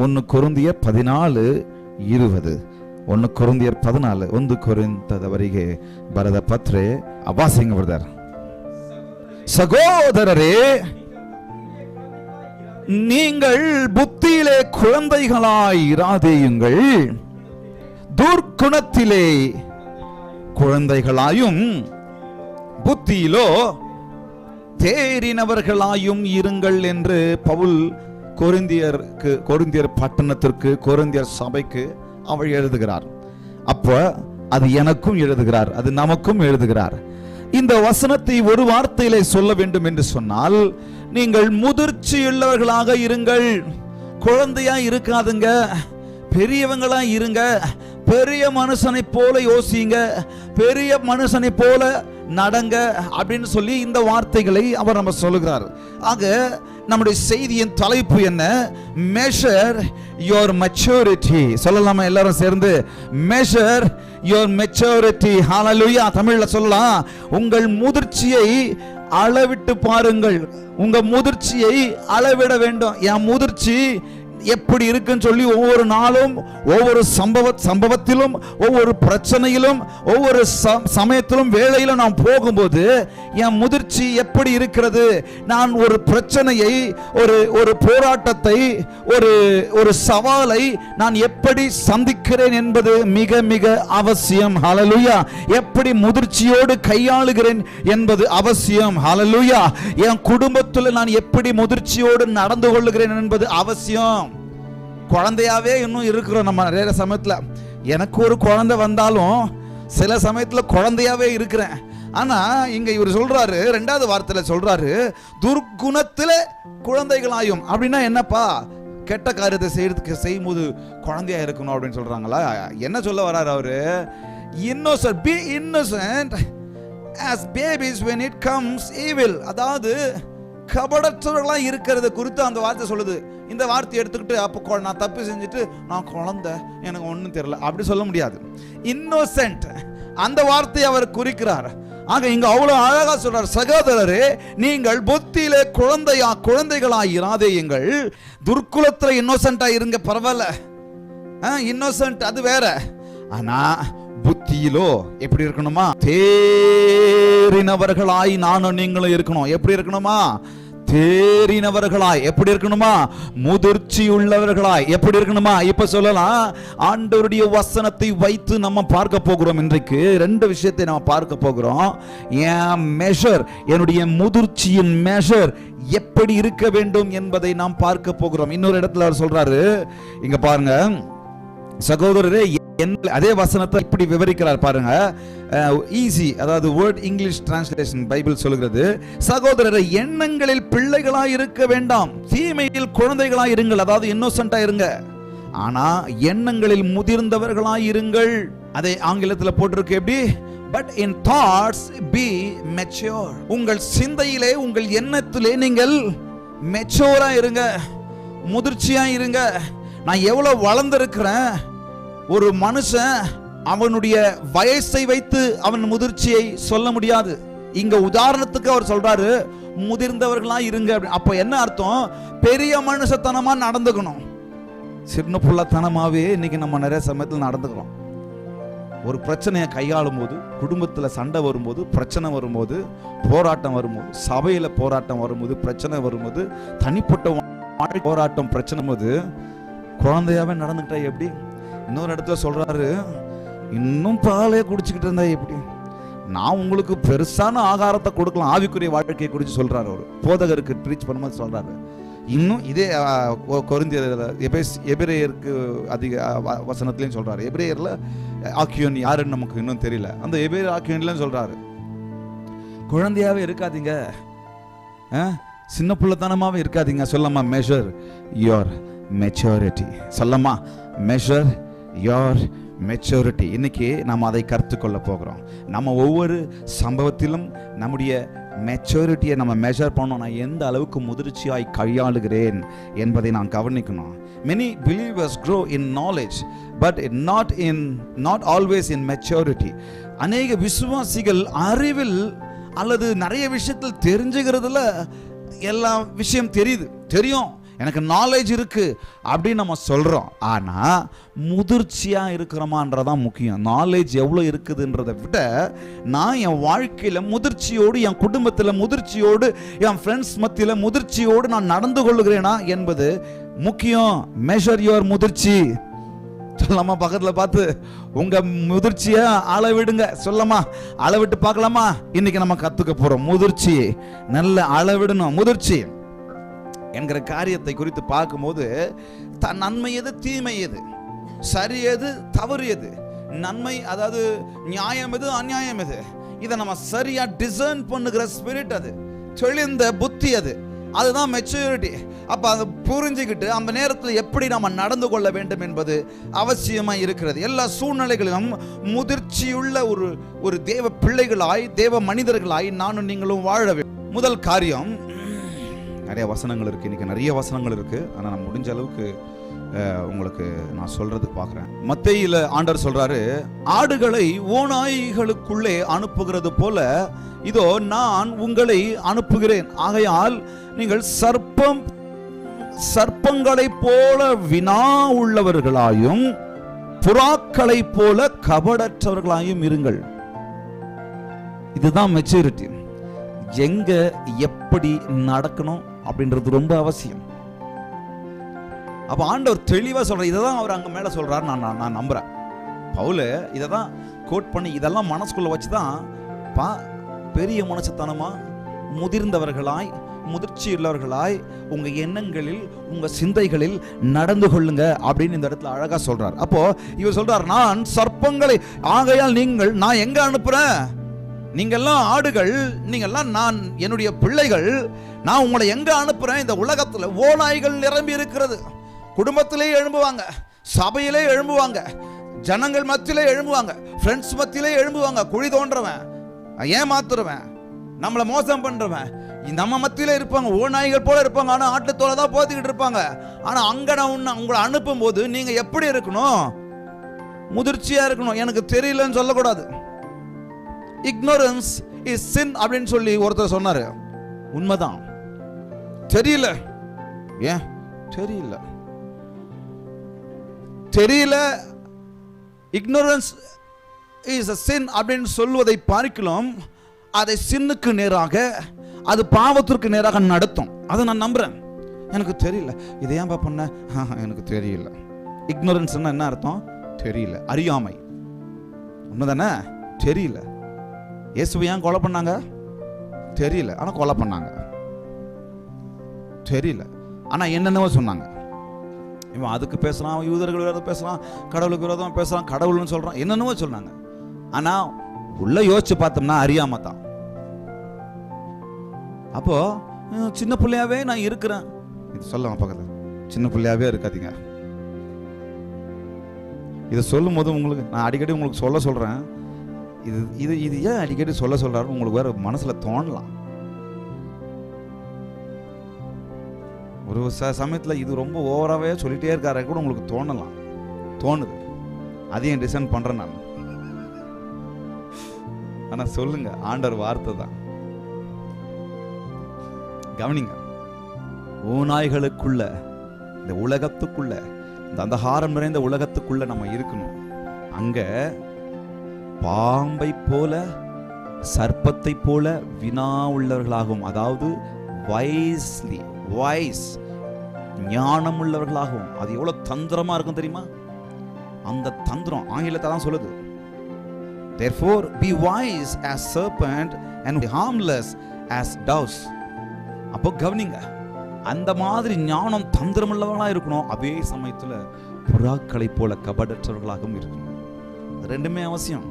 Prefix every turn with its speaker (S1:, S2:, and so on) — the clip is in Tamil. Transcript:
S1: 1 கொரிந்தியர் 14:20. 1 கொரிந்தியர் 14 1 ಕೊರಿಂಥದವರಿಗೆ ಬರೆದ ಪತ್ರೆ. Washing brother. சகோதரரே, நீங்கள் புத்தியிலே குழந்தைகளாய் இராதேயுங்கள், துர்க்குணத்திலே குழந்தைகளாயும் புத்தியிலோ தேறினவர்களாயும் இருங்கள் என்று பவுல் கொரிந்தியர் பட்டணத்திற்கு, கொரிந்தியர் சபைக்கு அவள் எழுதுகிறார். அப்ப அது எனக்கும் எழுதுகிறார், அது நமக்கும் எழுதுகிறார். இந்த வசனத்தை ஒரு வார்த்தையிலே சொல்ல வேண்டும் என்று சொன்னால், நீங்கள் முதிர்ச்சியுள்ளவர்களாக இருங்கள். குழந்தையா இருக்காதுங்க, பெரியவங்களா இருங்க. பெரிய மனுஷனை போல யோசிங்க, பெரிய மனுஷனை போல நடங்க அப்படின்னு சொல்லி இந்த வார்த்தைகளை அவர் நம்ம சொல்லுகிறார். ஆக நம்முடைய செய்தியின் தலைப்பு என்ன? Measure your maturity. சொல்லலாமா எல்லாரும் சேர்ந்து? Measure your maturity. ஹல்லேலூயா. தமிழ்ல சொல்லலாம், உங்கள் முதிர்ச்சியை அளவிட்டு பாருங்கள். உங்க முதிர்ச்சியை அளவிட வேண்டும். என் முதிர்ச்சி எப்படி இருக்குன்னு சொல்லி ஒவ்வொரு நாளும், ஒவ்வொரு சம்பவத்திலும், ஒவ்வொரு பிரச்சனையிலும், ஒவ்வொரு சமயத்திலும், வேளையிலும் நான் போகும்போது என் முதிர்ச்சி எப்படி இருக்கிறது, நான் ஒரு பிரச்சனையை, ஒரு போராட்டத்தை, ஒரு சவாலை நான் எப்படி சந்திக்கிறேன் என்பது மிக மிக அவசியம். ஹல்லேலூயா. எப்படி முதிர்ச்சியோடு கையாளுகிறேன் என்பது அவசியம். ஹல்லேலூயா. என் குடும்பத்தில் நான் எப்படி முதிர்ச்சியோடு நடந்து கொள்ளுகிறேன் என்பது அவசியம். குழந்தையாவே இன்னும் இருக்கிறோம் நம்ம நிறைய சமயத்துல. எனக்கு ஒரு குழந்தை வந்தாலும் சில சமயத்துல குழந்தையாவே இருக்கிறேன். ஆனா இங்க இவர் சொல்றாரு, 2வது வார்த்தையில சொல்றாரு, துர்க்குணத்தில குழந்தைகளாயும். அப்படின்னா என்னப்பா? கெட்ட காரியத்தை செய்யும்போது குழந்தையா இருக்கணும் அப்படின்னு சொல்றாங்களா? என்ன சொல்ல வர்றாரு அவரு? innocent, be innocent as babies when it comes evil. அதாவது கபடற்றவர்களா இருக்கிறது குறித்து அந்த வார்த்தை சொல்லுது. இந்த வார்த்தை எடுத்துக்கிட்டு அப்போ நான் தப்பு செஞ்சுட்டு நான் குழந்தை, எனக்கு ஒன்றும் தெரியல அப்படி சொல்ல முடியாது. இன்னோசென்ட் அந்த வார்த்தையை அவர் குறிக்கிறார். ஆக இங்க அவ்வளவு அழகா சொல்றார், சகோதரரே, நீங்கள் புத்தியிலே குழந்தைகளாய் இராதேயுங்கள். துர்க்குலத்துல இன்னோசென்ட்டா இருங்க, பரவாயில்ல. இன்னோசென்ட் அது வேற. ஆனா புத்தியிலோ எப்படி இருக்கணுமா? தேறினவர்களாய் நானும் நீங்களும் இருக்கணும். எப்படி இருக்கணுமா? தேறினவர்களாய். எப்படி இருக்கணுமா? முதிர்ச்சி உள்ளவர்களாய். எப்படி இருக்கணுமா? இப்ப சொல்லலாம், ஆண்டவருடைய வசனத்தை வைத்து நம்ம பார்க்க போகிறோம். இன்றைக்கு 2 விஷயத்தை நம்ம பார்க்க போகிறோம். என் மெஷர், என்னுடைய முதிர்ச்சியின் மெஷர் எப்படி இருக்க வேண்டும் என்பதை நாம் பார்க்க போகிறோம். இன்னொரு இடத்துல அவர் சொல்றாரு, இங்க பாருங்க சகோதரரே, அதே வசனத்தை இப்படி விவரிக்கிறார் பாருங்க. ஈஸி, அதாவது வேர்ட் இங்கிலீஷ் டிரான்ஸ்லேஷன் பைபிள் சொல்கிறது, சகோதரரை எண்ணங்களில் பிள்ளைகளாய் இருக்க வேண்டாம், தீமையில் குழந்தைகளாய் இருங்கள். அதாவது இன்னோசென்ட்டா இருங்க, ஆனா எண்ணங்களில் முதிர்ந்தவர்களாய் இருங்கள். அதை ஆங்கிலத்தில் போட்டிருக்கு எப்படி? But in thoughts be mature. உங்கள் சிந்தையிலே, உங்கள் எண்ணத்திலே நீங்கள் மெச்சூரா இருங்க, முதிர்ச்சியா இருங்க. நான் எவ்வளவு வளர்ந்திருக்கிறேன். ஒரு மனுஷன் அவனுடைய வயசை வைத்து அவன் முதிர்ச்சியை சொல்ல முடியாது. இங்க உதாரணத்துக்கு அவர் சொல்றாரு, முதிர்ந்தவர்களா இருங்க. அப்ப என்ன அர்த்தம்? பெரிய மனுஷத்தனமா நடந்துக்கணும். சின்ன புள்ளத்தனமாவே இன்னைக்கு நம்ம நிறைய சமயத்தில் நடந்துக்கிறோம். ஒரு பிரச்சனையை கையாளும் போது, குடும்பத்துல சண்டை வரும்போது, பிரச்சனை வரும்போது, போராட்டம் வரும்போது, சபையில போராட்டம் வரும்போது, பிரச்சனை வரும்போது, தனிப்பட்ட போராட்டம் பிரச்சனை போது குழந்தையாவே நடந்துக்கிட்டா எப்படி? இன்னொரு இடத்துல சொல்றாரு, இன்னும் பாலே குடிச்சுக்கிட்டு இருந்தா எப்படி? நான் உங்களுக்கு பெருசான ஆகாரத்தை கொடுக்கலாம், ஆவிக்குரிய வாழ்க்கையை குறித்து சொல்றாரு. அவர் போதகருக்கு ப்ரீச் பண்ணும்போது சொல்றாரு. இன்னும் இதே எபிரேயருக்கு அதிக வசனத்திலையும் சொல்றாரு. எபிரேயர்ல ஆக்கியோன் யாருன்னு நமக்கு இன்னும் தெரியல. அந்த எபிரேயர் ஆக்கியோன்ல சொல்றாரு, குழந்தையாவே இருக்காதீங்க, சின்ன பிள்ளைத்தனமாவே இருக்காதீங்க. சொல்லமா மெஷர் யுவர் மெச்சூரிட்டி. சொல்லமா மெஷர் யுவர் மெச்சூரிட்டி. இன்னைக்கு நாம் அதை கற்றுக்கொள்ள போகிறோம். நம்ம ஒவ்வொரு சம்பவத்திலும் நம்முடைய மெச்சூரிட்டியை நம்ம மெஷர் பண்ணோம். நான் எந்த அளவுக்கு முதிர்ச்சியாய் கையாளுகிறேன் என்பதை நான் கவனிக்கணும். Many believers grow in knowledge but not always in maturity. அநேக விசுவாசிகள் அறிவில் அல்லது நிறைய விஷயத்தில் தெரிஞ்சுக்கிறதுல எல்லா விஷயம் தெரியும், எனக்கு நாலேஜ் இருக்கு அப்படின்னு நம்ம சொல்றோம். ஆனா முதிர்ச்சியா இருக்கிறோமான்றதான் முக்கியம். நாலேஜ் எவ்வளவு இருக்குதுன்றதை விட நான் என் வாழ்க்கையில முதிர்ச்சியோடு, என் குடும்பத்துல முதிர்ச்சியோடு, என் ஃப்ரெண்ட்ஸ் மத்தியில முதிர்ச்சியோடு நான் நடந்து கொள்ளுகிறேனா என்பது முக்கியம். மெஷர் யுவர் முதிர்ச்சி. சொல்லலாமா? பக்கத்துல பார்த்து உங்க முதிர்ச்சிய அளவிடுங்க. சொல்லலாமா? அளவிட்டு பார்க்கலாமா? இன்னைக்கு நம்ம கத்துக்க போறோம் முதிர்ச்சி. நல்ல அளவிடணும். முதிர்ச்சி என்கிற காரியத்தை குறித்து பார்க்கும்போது நன்மை எது, தீமை எது, சரி எது, தவறு எது, நன்மை அதாவது நியாயம் எது, அநியாயம் எது, இதை நம்ம சரியா டிசைன் பண்ணுகிற ஸ்பிரிட், அது தெளிந்த புத்தி, அதுதான் மெச்சூரிட்டி. அப்ப அதை புரிஞ்சுக்கிட்டு அந்த நேரத்தில் எப்படி நம்ம நடந்து கொள்ள வேண்டும் என்பது அவசியமா இருக்கிறது. எல்லா சூழ்நிலைகளிலும் முதிர்ச்சியுள்ள ஒரு தேவ பிள்ளைகளாய், தேவ மனிதர்களாய் நானும் நீங்களும் வாழ வேண்டும். முதல் காரியம், நிறைய வசனங்கள் இருக்கு, இன்னைக்கு நிறைய வசனங்கள் இருக்கு. ஆனா நான் முடிஞ்ச அளவுக்கு உங்களுக்கு நான் சொல்றதுக்கு பார்க்கிறேன். மத்தேயில ஆண்டவர் சொல்றாரு, ஆடுகளை ஓநாய்களுக்குள்ளே அனுப்புகிறது போல இதோ நான் உங்களை அனுப்புகிறேன். ஆகையால் நீங்கள் சர்ப்பங்களை போல வினா உள்ளவர்களாயும் புறாக்களை போல கபடற்றவர்களாயும் இருங்கள். இதுதான் மெச்சூரிட்டி. எங்க எப்படி நடக்கணும் அப்படின்றது ரொம்ப அவசியம். அப்ப ஆண்டவர் தெளிவா சொல்ற, இதான் அவர் அங்க மேல சொல்றாரு. நான் நம்புறேன். பவுல் இதை தான் கோட் பண்ணி இதெல்லாம் மனசுக்குள்ள வச்சுதான் பெரிய மனசுத்தனமா முதிர்ந்தவர்களாய், முதிர்ச்சி உள்ளவர்களாய் உங்க எண்ணங்களில், உங்க சிந்தைகளில் நடந்து கொள்ளுங்க அப்படின்னு இந்த இடத்துல அழகா சொல்றார். அப்போ இவர் சொல்றார், நான் சர்ப்பங்களை, ஆகையால் நீங்கள், நான் எங்க அனுப்புறேன்? நீங்கெல்லாம் ஆடுகள், நீங்கெல்லாம் நான் என்னுடைய பிள்ளைகள். நான் உங்களை எங்க அனுப்புறேன்? இந்த உலகத்துல ஓநாய்கள் நிரம்பி இருக்கிறது. குடும்பத்திலே எழும்புவாங்க, சபையிலே எழும்புவாங்க, ஜனங்கள் மத்தியிலே எழும்புவாங்க, ஃப்ரெண்ட்ஸ் மத்தியிலே எழும்புவாங்க. குழி தோன்றவன், ஏமாத்துறவன், நம்மளை மோசம் பண்றவன் நம்ம மத்தியில இருப்பாங்க. ஓநாய்கள் போல இருப்பாங்க. ஆனா ஆட்டுத்தோலை தான் போத்திக்கிட்டு இருப்பாங்க. ஆனா அங்க நான் உங்களை அனுப்பும் போது நீங்க எப்படி இருக்கணும்? முதிர்ச்சியா இருக்கணும். எனக்கு தெரியலன்னு சொல்லக்கூடாது. இக்னோரன்ஸ் இஸ் சின் அப்படின்னு சொல்லி ஒருத்தர் சொன்னாரு. உண்மைதான். தெரியல. ஏன் தெரியல? தெரியல, இக்னோரன்ஸ் இஸ் a sin அப்படின்னு சொல்வதை பார்க்கலாம். அதை சின்னுக்கு நேராக, அது பாவத்திற்கு நேராக நடத்தும். அதை நான் நம்புறேன். எனக்கு தெரியல, இதை ஏன் பண்ண, எனக்கு தெரியல. இக்னோரன்ஸ் என்ன அர்த்தம்? தெரியல, அறியாமை. உண்மைதானே? தெரியல. இயேசுவை ஏன் கொலை பண்ணாங்க? தெரியல, ஆனா கொலை பண்ணாங்க. தெரியல, ஆனா என்னென்னவோ சொன்னாங்க. இவன் அதுக்கு பேசுறான், யூதர்கள் விரோதம் பேசுறான், கடவுளுக்கு விரோதம் பேசுறான், கடவுள்னு சொல்றான், என்னென்னவோ சொன்னாங்க. ஆனா உள்ள யோசிச்சு பார்த்தோம்னா அறியாம தான். அப்போ சின்ன பிள்ளையாவே நான் இருக்கிறேன். இது சொல்லுங்க பக்கத்துல, சின்ன பிள்ளையாவே இருக்காதீங்க. இதை சொல்லும் போது உங்களுக்கு நான் அடிக்கடி உங்களுக்கு சொல்றேன். இது இது இது ஏன் அடிக்கடி சொல்றாரு உங்களுக்கு வேற மனசுல தோணலாம். ஒரு சமயத்தில் இது ரொம்ப ஓவராகவே சொல்லிட்டே இருக்காரு கூட உங்களுக்கு தோணுது. அதையும் டிசைன் பண்றேன் நான். ஆனா சொல்லுங்க, ஆண்டவர் வார்த்தை தான். கவனிங்க, ஓநாய்களுக்குள்ள, இந்த உலகத்துக்குள்ள, இந்த அந்தகாரம் நிறைந்த உலகத்துக்குள்ள நம்ம இருக்கணும். அங்க பாம்பை போல, சர்ப்பத்தை போல வினா உள்ளவர்களாகவும், அதாவது வைஸ் ஞானம் உள்ளவர்களாகவும். அது எவ்வளவு தந்திரமா இருக்கும் தெரியுமா? அந்த தந்திரம் ஆங்கிலத்தை தான் சொல்லுது. Therefore be wise as serpent and harmless as doves. அப்போ கவனிங்க, அந்த மாதிரி ஞானம் தந்திரம் உள்ளவர்களா இருக்கணும். அதே சமயத்துல புறாக்களை போல கபடற்றவர்களாகவும் இருக்கணும். ரெண்டுமே அவசியம்.